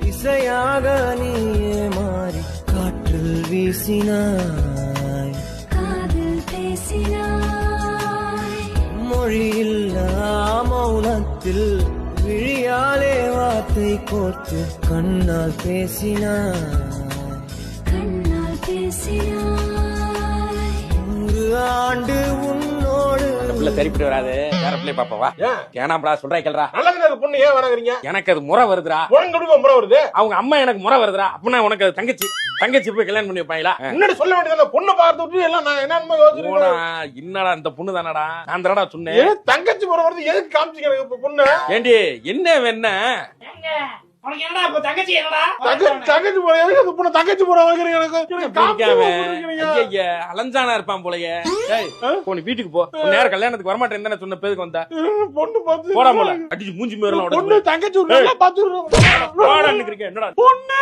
இசையாக நீயே மாறி காற்றில் வீசினாய், காதில் பேசினாய், மொழியில்லா மௌனத்தில் விழியாலே வார்த்தை கோர்த்து கண்ணால் பேசினாய், கண்ணால் பேசினாய். 100 ஆண்டு உன்னோடு சரிப்பட்டு வராது. வேற பிள்ளை பாப்பா ஏனாம்டா சொல்றா கேள்றா. நல்லது பொண்ணு ஏன் வணங்குறீங்க? எனக்கு அது முறை வருதுடா. உனக்கு முறை வருது. அவங்க அம்மா எனக்கு முறை வருதுடா. அப்படின்னா உனக்கு அது தங்கச்சி போய் கல்யாணம் பண்ணி வைப்பாங்களா? முன்னாடி சொல்ல வேண்டியது பொண்ணை பார்த்து விட்டு எல்லாம் நான் என்னன்னு யோசிக்கிறேன். என்னடா இந்த பொண்ணு தானடா நான் தானடா சொன்னேன். தங்கச்சி முறை வருது எதுக்கு காமிச்சிக்க பொண்ணு? ஏண்டி என்ன வேணா தங்கச்சி முறை எதுக்கு அந்த பொண்ணு தங்கச்சி முறை வைக்கிறீங்க? எனக்கு அலஞ்சானா இருப்பான் போலயே. நீ வீட்டுக்கு போ. நேரம் கல்யாணத்துக்கு வரமாட்டேன் தானே சொன்ன பேருக்கு வந்தா பொண்ணு பார்த்து போடா போல அடிச்சு மூஞ்சி மேல பொண்ணு தங்கச்சி பாத்து என்னடா பொண்ணு